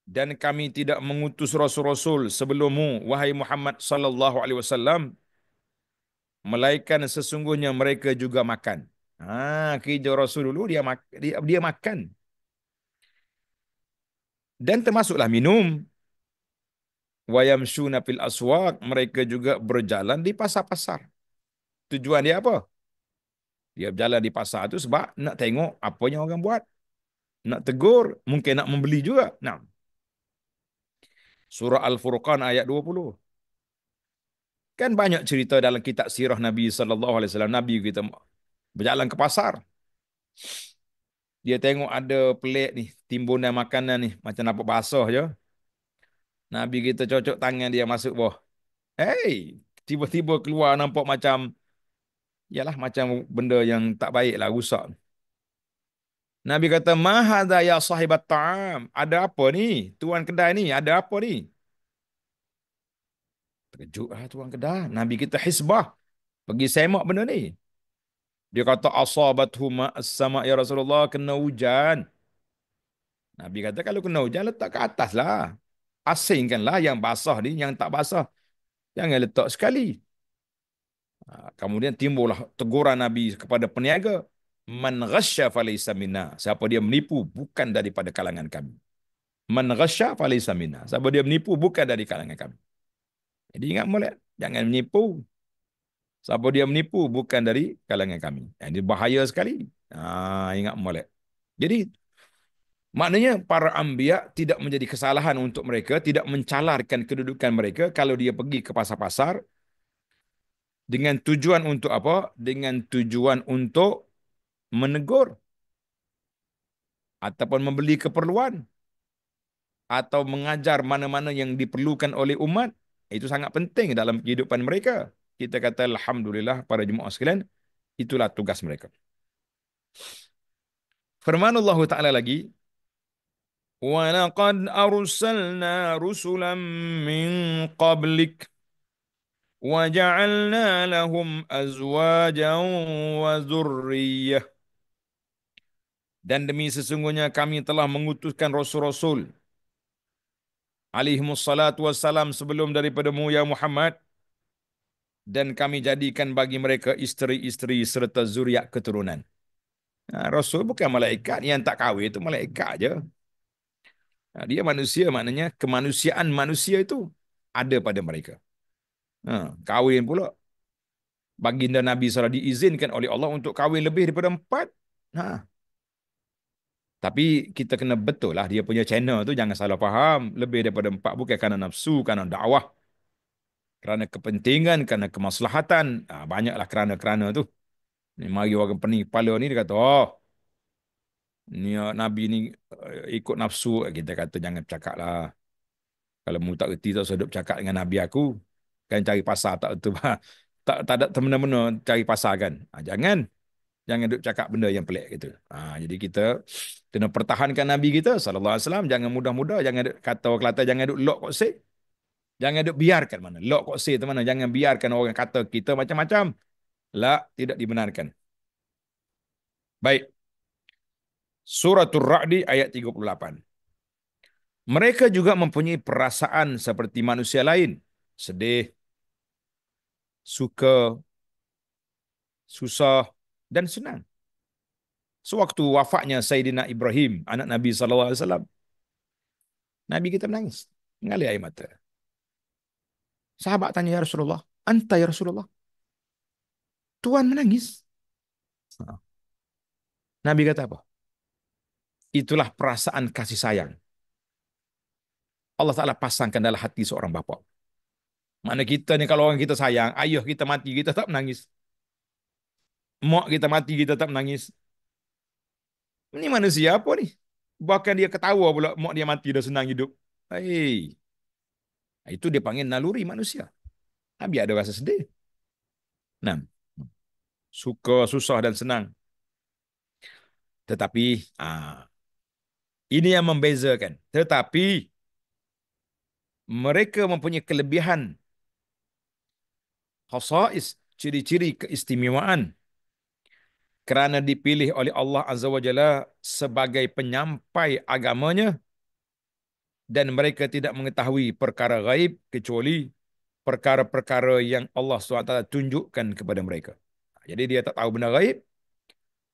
Dan kami tidak mengutus rasul-rasul sebelummu, wahai Muhammad sallallahu alaihi wasallam, melainkan sesungguhnya mereka juga makan. Kerja rasul dulu dia makan dan termasuklah minum. Wayamshuna fil aswaq, mereka juga berjalan di pasar-pasar. Tujuan dia apa? Dia berjalan di pasar tu sebab nak tengok apa yang orang buat, nak tegur, mungkin nak membeli juga. Nah, surah Al-Furqan ayat 20. Kan banyak cerita dalam kitab sirah Nabi sallallahu alaihi wasallam. Nabi kita berjalan ke pasar, dia tengok ada pelik ni, timbunan makanan ni, macam nampak basah je. Nabi kita cocok tangan dia masuk bawah. Hey, tiba-tiba keluar nampak macam, yalah, macam benda yang tak baik lah, rusak. Nabi kata, "Mahadha ya sahibat ta'am." Ada apa ni? Tuan kedai ni, ada apa ni? Terkejut lah tuan kedai. Nabi kita hisbah, pergi semak benda ni. Dia kata, "Asabathu ma'as-sama' ya Rasulullah, kena hujan." Nabi kata, kalau kena hujan, letak ke atas lah. Asingkanlah yang basah ni, yang tak basah. Jangan letak sekali. Kemudian timbullah teguran Nabi kepada peniaga. Man ghasya falaysa minna. Siapa dia menipu, bukan daripada kalangan kami. Man ghasya falaysa minna. Siapa dia menipu, bukan dari kalangan kami. Jadi ingat molek, jangan menipu. Siapa dia menipu, bukan dari kalangan kami. Ini bahaya sekali. Ingat molek. Jadi maknanya para anbiya tidak menjadi kesalahan untuk mereka, tidak mencalarkan kedudukan mereka kalau dia pergi ke pasar-pasar dengan tujuan untuk apa? Dengan tujuan untuk menegur ataupun membeli keperluan atau mengajar mana-mana yang diperlukan oleh umat. Itu sangat penting dalam kehidupan mereka. Kita kata alhamdulillah para jemaah sekalian, itulah tugas mereka. Firmanullah Ta'ala lagi, وَلَقَدْ أَرْسَلْنَا رُسُلًا مِّن قَبْلِكَ وَجَعَلْنَا لَهُمْ أَزْوَاجًا وَذُرِّيَّةً. Dan demi sesungguhnya kami telah mengutuskan rasul-rasul alaihimussalatu wassalam sebelum daripadamu ya Muhammad, dan kami jadikan bagi mereka isteri-isteri serta zuriat keturunan. Rasul bukan malaikat, yang tak kahwin itu malaikat aja. Dia manusia, maknanya kemanusiaan manusia itu ada pada mereka. Kahwin pula. Baginda Nabi SAW diizinkan oleh Allah untuk kahwin lebih daripada 4. Tapi kita kena betul lah dia punya channel tu, jangan salah faham. Lebih daripada 4 bukan kerana nafsu, kerana dakwah, kerana kepentingan, kerana kemaslahatan. Banyaklah kerana-kerana tu. Ni mari orang pening kepala ni, dia kata, oh, ni Nabi ni ikut nafsu. Kita kata jangan bercakap lah. Kalau mu tak reti, tak sedap cakap dengan Nabi aku. Kan cari pasar tak betul. Tak ada teman-teman cari pasar kan. Jangan. Jangan duk cakap benda yang pelik gitu. Jadi kita kena pertahankan Nabi kita sallallahu alaihi wasallam, jangan mudah-mudah, jangan duk kata orang Kelantan, jangan duk lok kok sik. Jangan duk biarkan mana. Lok kok sik tu mana, jangan biarkan orang kata kita macam-macam. La, tidak dibenarkan. Baik. Suratul Ra'di ayat 38. Mereka juga mempunyai perasaan seperti manusia lain. Sedih, suka, susah, dan senang. Sewaktu wafatnya Sayyidina Ibrahim, anak Nabi SAW, Nabi kita menangis, mengalir air mata. Sahabat tanya, ya Rasulullah, anta ya Rasulullah, Tuhan menangis. Nabi kata apa? Itulah perasaan kasih sayang Allah Ta'ala pasangkan dalam hati seorang bapa. Mana kita ni, kalau orang kita sayang, ayah kita mati, kita tak menangis. Mak kita mati kita tak menangis. Ini manusia apa ni? Bahkan dia ketawa pula mak dia mati dah senang hidup. Hei, itu dia panggil naluri manusia. Nabi ada rasa sedih. Nah, suka, susah dan senang. Tetapi ini yang membezakan. Tetapi mereka mempunyai kelebihan, khasais, ciri-ciri keistimewaan kerana dipilih oleh Allah Azza wa Jalla sebagai penyampai agamanya dan mereka tidak mengetahui perkara gaib kecuali perkara-perkara yang Allah SWT tunjukkan kepada mereka. Jadi dia tak tahu benda gaib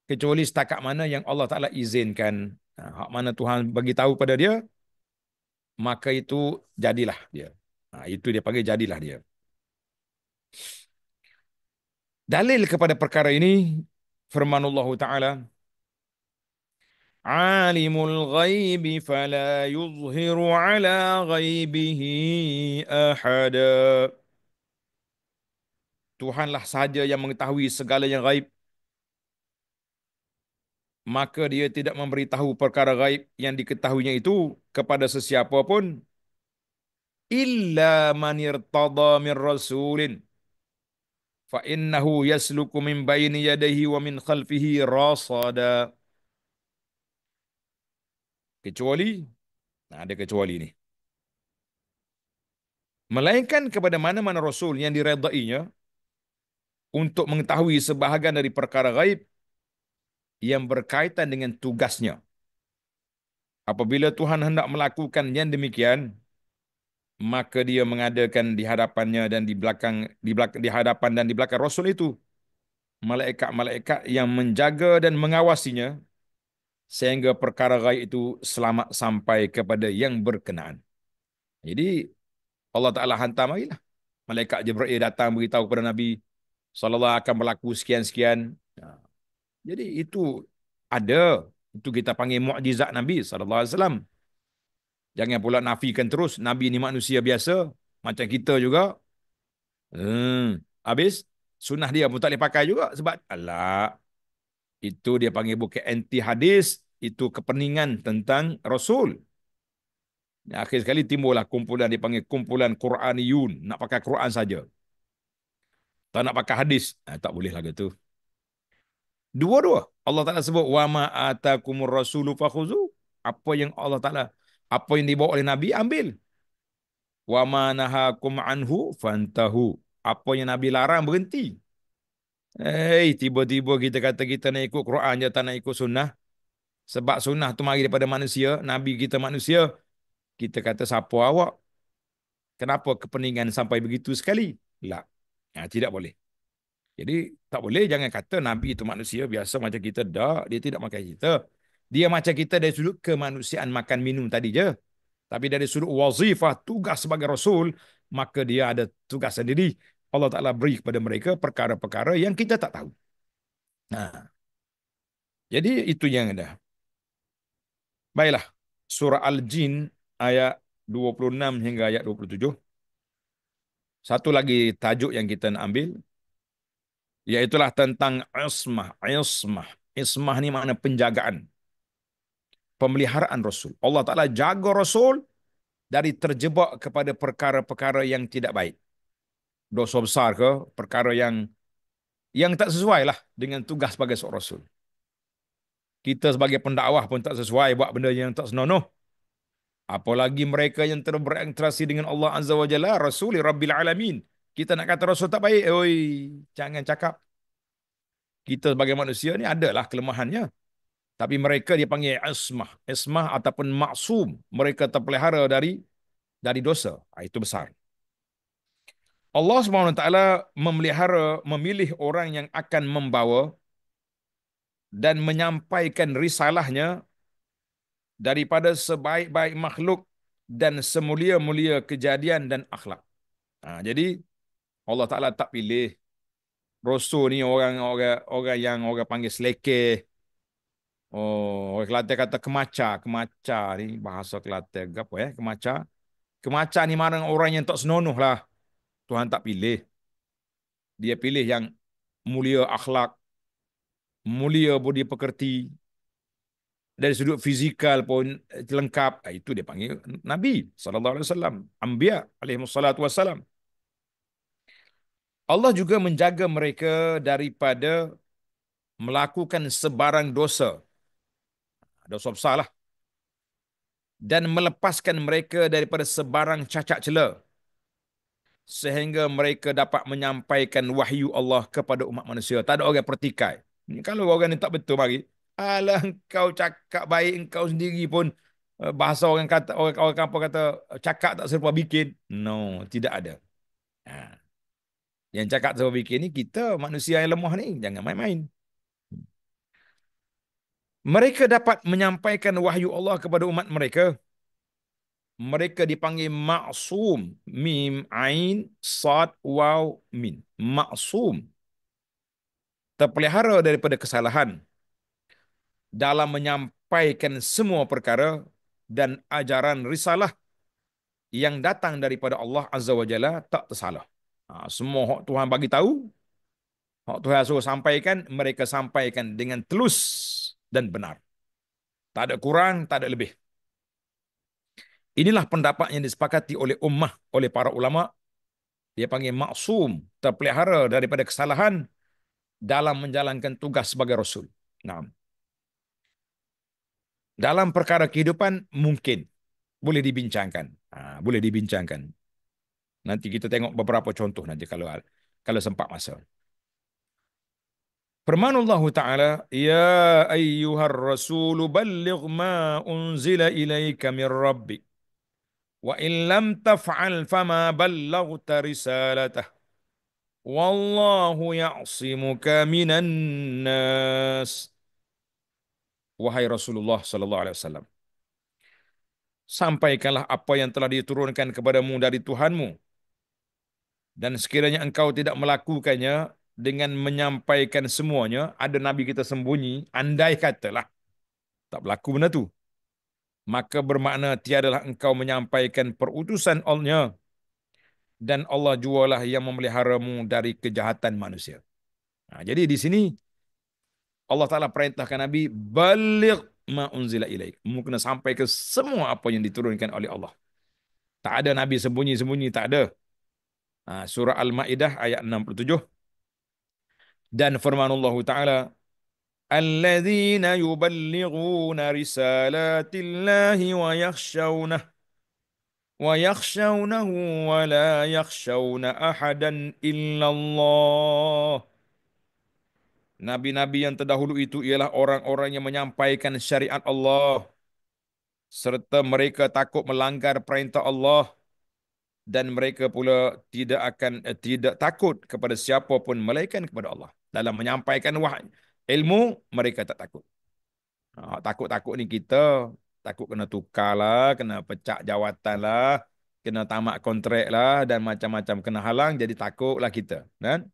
kecuali setakat mana yang Allah Ta'ala izinkan. Hak mana Tuhan bagi tahu pada dia, maka itu jadilah dia. Itu dia panggil jadilah dia. Dalil kepada perkara ini, firman Allah Ta'ala, Alimul ghaibi fala yuzhiru ala ghaibihi ahada. Tuhanlah sahaja yang mengetahui segala yang gaib, maka dia tidak memberitahu perkara gaib yang diketahuinya itu kepada sesiapa pun illa man irtada min rasulin fa innahu yasluku min baini yadayhi wa min khalfihi rasada. Kecuali, ada kecuali ni. Melainkan kepada mana-mana rasul yang diredainya untuk mengetahui sebahagian dari perkara gaib yang berkaitan dengan tugasnya. Apabila Tuhan hendak melakukan yang demikian, maka dia mengadakan di hadapannya dan di hadapan dan di belakang Rasul itu malaikat-malaikat yang menjaga dan mengawasinya sehingga perkara gaib itu selamat sampai kepada yang berkenaan. Jadi Allah Ta'ala hantar marilah malaikat Jibril datang beritahu kepada Nabi SAW akan berlaku sekian-sekian. Jadi itu ada. Itu kita panggil mukjizat Nabi SAW. Jangan pula nafikan terus. Nabi ni manusia biasa. Macam kita juga. Habis, sunnah dia pun tak boleh pakai juga. Sebab, alah, itu dia panggil bukan anti hadis. Itu kepeningan tentang Rasul. Akhir sekali timbullah kumpulan, dia panggil kumpulan Quraniyun. Nak pakai Quran saja. Tak nak pakai hadis. Tak boleh lah gitu. Dua-dua. Allah Ta'ala sebut, wa ma atakumur rasulu fakhuzu. Apa yang Allah Ta'ala, apa yang dibawa oleh Nabi, ambil. Wa ma nahakum anhu fantahu. Apa yang Nabi larang, berhenti. Tiba-tiba kita kata kita nak ikut Quran je, tak nak ikut sunnah. Sebab sunnah tu mari daripada manusia, Nabi kita manusia. Kita kata, siapa awak? Kenapa kepeningan sampai begitu sekali? Tak. Tidak boleh. Jadi, tak boleh, jangan kata Nabi itu manusia biasa macam kita. Tak, dia tidak macam kita. Dia macam kita dari sudut kemanusiaan makan minum tadi je. Tapi dari sudut wazifah, tugas sebagai Rasul, maka dia ada tugas sendiri. Allah Ta'ala beri kepada mereka perkara-perkara yang kita tak tahu. Nah, jadi itu yang ada. Baiklah, surah Al-Jin ayat 26 hingga ayat 27. Satu lagi tajuk yang kita nak ambil, iaitulah tentang ismah. Ismah. Ismah ni makna penjagaan. Pemeliharaan Rasul. Allah Ta'ala jaga Rasul dari terjebak kepada perkara-perkara yang tidak baik. Dosa besar ke, perkara yang tak sesuai lah dengan tugas sebagai seorang Rasul. Kita sebagai pendakwah pun tak sesuai buat benda yang tak senonoh. Apalagi mereka yang berinteraksi dengan Allah Azza wa Jalla, Rasuli Rabbil Alamin. Kita nak kata Rasul tak baik, jangan cakap. Kita sebagai manusia ni adalah kelemahannya. Tapi mereka dia panggil ismah. Ismah ataupun maksum. Mereka terpelihara dari dosa. Itu besar. Allah SWT memilih orang yang akan membawa dan menyampaikan risalahnya daripada sebaik-baik makhluk dan semulia-mulia kejadian dan akhlak. Jadi Allah Ta'ala tak pilih Rasul ni orang yang orang panggil selekeh. Orang Kelantan kata kemaca. Kemaca ni bahasa Kelantan apa kemaca. Kemaca ni marang orang yang tak senonoh lah. Tuhan tak pilih. Dia pilih yang mulia akhlak, mulia budi pekerti, dari sudut fizikal pun lengkap. Itu dia panggil Nabi sallallahu alaihi wasallam, anbiya alaihi wassalatu wassalam. Allah juga menjaga mereka daripada melakukan sebarang dosa, dosa besar lah, dan melepaskan mereka daripada sebarang cacat cela, sehingga mereka dapat menyampaikan wahyu Allah kepada umat manusia. Tak ada orang pertikai. Kalau orang ni tak betul mari, alah engkau cakap baik engkau sendiri pun, bahasa orang kata, orang kampung kata cakap tak serupa bikin. No, tidak ada. Ha. Yang cakap serupa bikin ni kita manusia yang lemah ni, jangan main-main. Mereka dapat menyampaikan wahyu Allah kepada umat mereka. Mereka dipanggil maksum. Mim, ain, sad, waw, min. Maksum. Terpelihara daripada kesalahan dalam menyampaikan semua perkara dan ajaran risalah yang datang daripada Allah Azza wa Jalla tak tersalah. Semua hak Tuhan bagi tahu, hak Tuhan suruh sampaikan, mereka sampaikan dengan telus dan benar. Tak ada kurang, tak ada lebih. Inilah pendapat yang disepakati oleh ummah, oleh para ulama. Dia panggil maksum, terpelihara daripada kesalahan dalam menjalankan tugas sebagai Rasul. Nah, dalam perkara kehidupan mungkin boleh dibincangkan. Boleh dibincangkan. Nanti kita tengok beberapa contoh nanti kalau sempat masa. Firman Allah Ta'ala, Ya ayyuhar rasulu balligh ma unzila ilaika min rabbik. Wa in lam taf'al fama ballaghta risalatah. Wallahu ya'simuka minan nas. Wahai Rasulullah sallallahu alaihi wasallam, sampaikanlah apa yang telah diturunkan kepadamu dari Tuhanmu, dan sekiranya engkau tidak melakukannya dengan menyampaikan semuanya, ada nabi kita sembunyi, andai katalah tak berlaku benda tu, maka bermakna tiadalah engkau menyampaikan perutusan Allah, dan Allah jualah yang memeliharamu dari kejahatan manusia. Jadi di sini Allah Ta'ala perintahkan Nabi, baligh ma unzila ilaik. Kamu kena sampai ke semua apa yang diturunkan oleh Allah. Tak ada Nabi sembunyi-sembunyi, tak ada. Surah Al-Ma'idah ayat 67. Dan firman Allah Ta'ala, Alladzina yuballighuna risalatillahi wa yakhshawnahu wa la yakhshawna ahadan illallah. Nabi-nabi yang terdahulu itu ialah orang-orang yang menyampaikan syariat Allah, serta mereka takut melanggar perintah Allah, dan mereka pula tidak takut kepada siapa pun melainkan kepada Allah. Dalam menyampaikan wahyu ilmu, mereka tak takut. Takut-takut ni kita takut kena tukar lah, kena pecah jawatan lah, kena tamat kontrak lah, dan macam-macam kena halang, jadi takutlah kita, kan?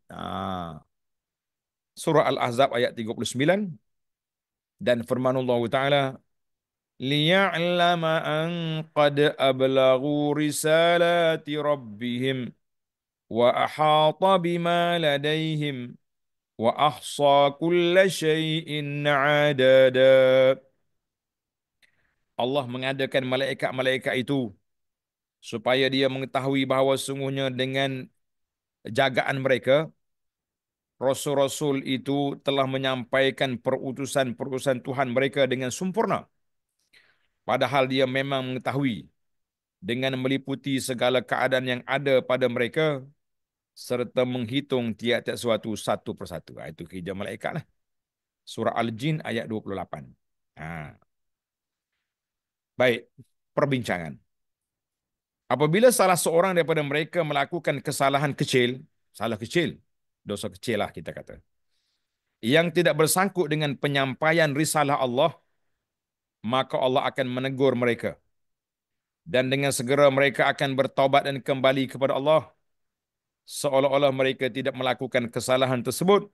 Surah Al-Ahzab ayat 39, dan firman Allah Ta'ala, liya'lama an qad ablagu risalati rabbihim wa ahata bima ladaihim wa ahsa kulla syai'in adada. Allah mengadakan malaikat-malaikat itu supaya dia mengetahui bahawa sungguhnya dengan jagaan mereka, Rasul-Rasul itu telah menyampaikan perutusan-perutusan Tuhan mereka dengan sempurna. Padahal dia memang mengetahui dengan meliputi segala keadaan yang ada pada mereka, serta menghitung tiap-tiap suatu satu persatu. Itu kerja malaikat lah. Surah Al-Jin ayat 28. Baik, perbincangan. Apabila salah seorang daripada mereka melakukan kesalahan kecil, salah kecil, dosa kecil lah kita kata, yang tidak bersangkut dengan penyampaian risalah Allah, maka Allah akan menegur mereka. Dan dengan segera mereka akan bertaubat dan kembali kepada Allah, seolah-olah mereka tidak melakukan kesalahan tersebut,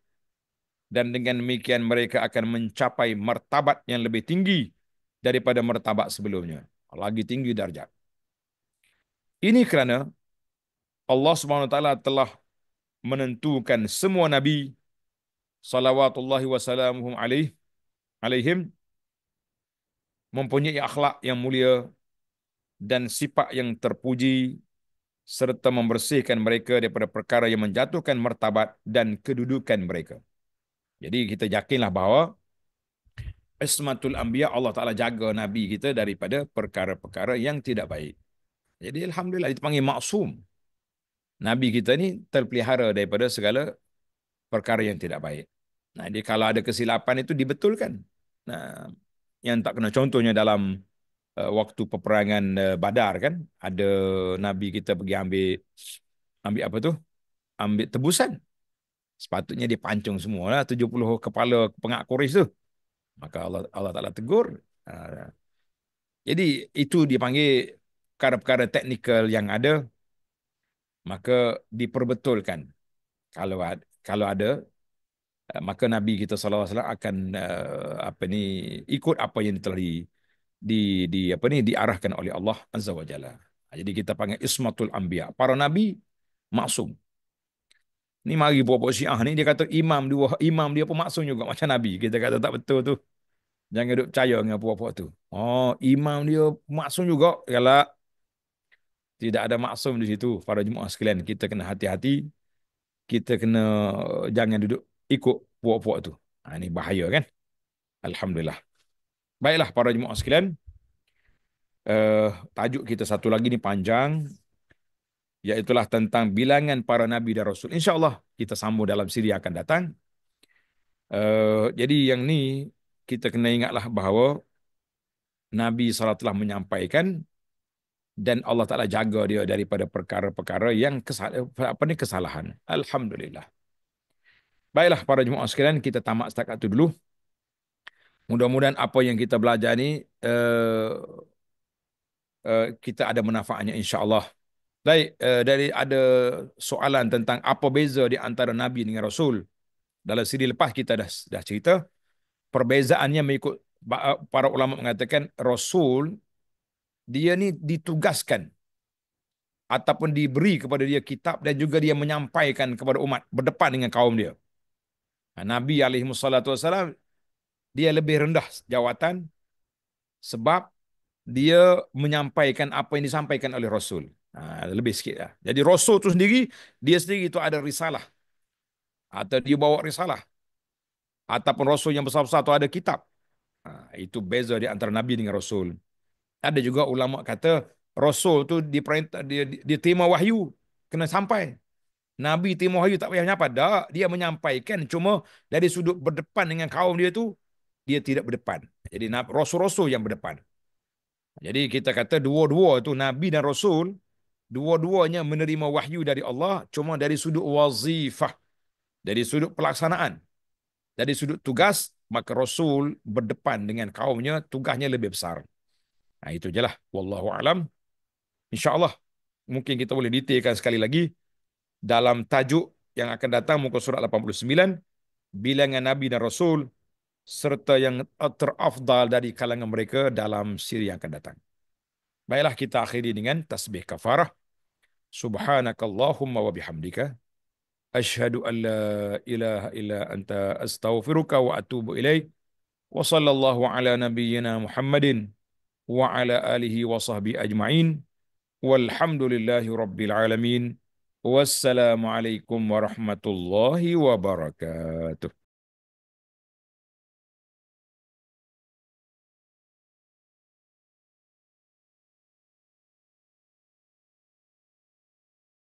dan dengan demikian mereka akan mencapai martabat yang lebih tinggi daripada martabat sebelumnya. Lagi tinggi darjat. Ini kerana Allah Subhanahu Wa Taala telah menentukan semua nabi salawatullahi wasalamuhum alaihim mempunyai akhlak yang mulia dan sifat yang terpuji serta membersihkan mereka daripada perkara yang menjatuhkan martabat dan kedudukan mereka. Jadi kita yakinlah bahawa ismatul anbiya, Allah Taala jaga nabi kita daripada perkara-perkara yang tidak baik. Jadi alhamdulillah dipanggil maksum. Nabi kita ni terpelihara daripada segala perkara yang tidak baik. Nah, jadi kalau ada kesilapan itu dibetulkan. Nah, yang tak kena contohnya dalam waktu peperangan Badar kan, ada Nabi kita pergi ambil ambil apa tu? Ambil tebusan. Sepatutnya dipancung semualah 70 kepala pengak Quraisy tu. Maka Allah Taala tegur. Jadi itu dipanggil perkara-perkara teknikal yang ada, maka diperbetulkan. Kalau ada, maka Nabi kita sallallahu alaihi wasallam akan apa ni, ikut apa yang telah di apa ni, diarahkan oleh Allah Azza wa Jalla. Jadi kita panggil ismatul anbiya. Para nabi maksum. Ni mari buat Syiah ni dia kata imam dia pun maksum juga macam nabi. Kita kata tak betul tu. Jangan duk percaya dengan puak-puak tu. Oh, imam dia maksum juga. Kalau tidak ada maksum di situ, para jemaah sekalian, kita kena hati-hati. Kita kena jangan duduk ikut puak-puak tu. Ini bahaya kan? Alhamdulillah. Baiklah para jemaah sekalian, tajuk kita satu lagi ni panjang, iaitulah tentang bilangan para nabi dan rasul. InsyaAllah kita sambung dalam siri yang akan datang. Jadi yang ni kita kena ingatlah bahawa Nabi SAW telah menyampaikan dan Allah Ta'ala jaga dia daripada perkara-perkara yang kesalahan. Alhamdulillah. Baiklah para jemaah sekalian, kita tamat setakat itu dulu. Mudah-mudahan apa yang kita belajar ni kita ada manfaatnya insya-Allah. Baik, dari ada soalan tentang apa beza di antara Nabi dengan Rasul. Dalam siri lepas kita dah cerita. Perbezaannya mengikut para ulama mengatakan Rasul, dia ni ditugaskan ataupun diberi kepada dia kitab dan juga dia menyampaikan kepada umat berdepan dengan kaum dia. Nabi alaihissalam dia lebih rendah jawatan sebab dia menyampaikan apa yang disampaikan oleh Rasul. Lebih sikit lah. Jadi Rasul tu sendiri, dia sendiri itu ada risalah. Atau dia bawa risalah. Ataupun Rasul yang besar-besar tu ada kitab. Itu beza di antara Nabi dengan Rasul. Ada juga ulama kata, Rasul tu diperintah, dia terima wahyu, kena sampai. Nabi terima wahyu tak payah menyapa. Tak, dia menyampaikan, cuma dari sudut berdepan dengan kaum dia tu, dia tidak berdepan. Jadi Rasul-Rasul yang berdepan. Jadi kita kata dua-dua tu Nabi dan Rasul, dua-duanya menerima wahyu dari Allah, cuma dari sudut wazifah, dari sudut pelaksanaan, dari sudut tugas, maka Rasul berdepan dengan kaumnya, tugasnya lebih besar. Itu je lah. Wallahu alam. InsyaAllah mungkin kita boleh detailkan sekali lagi dalam tajuk yang akan datang, muka surat 89, bilangan Nabi dan Rasul serta yang terafdal dari kalangan mereka dalam siri yang akan datang. Baiklah, kita akhiri dengan tasbih kafarah. Subhanakallahumma wa bihamdika asyhadu an la ilaha illa anta astaghfiruka wa atubu ilaik. Wa sallallahu ala nabiyyina Muhammadin wa ala alihi wa sahbihi ajma'in. Walhamdulillahi rabbil alamin. Wassalamu alaikum warahmatullahi wabarakatuh.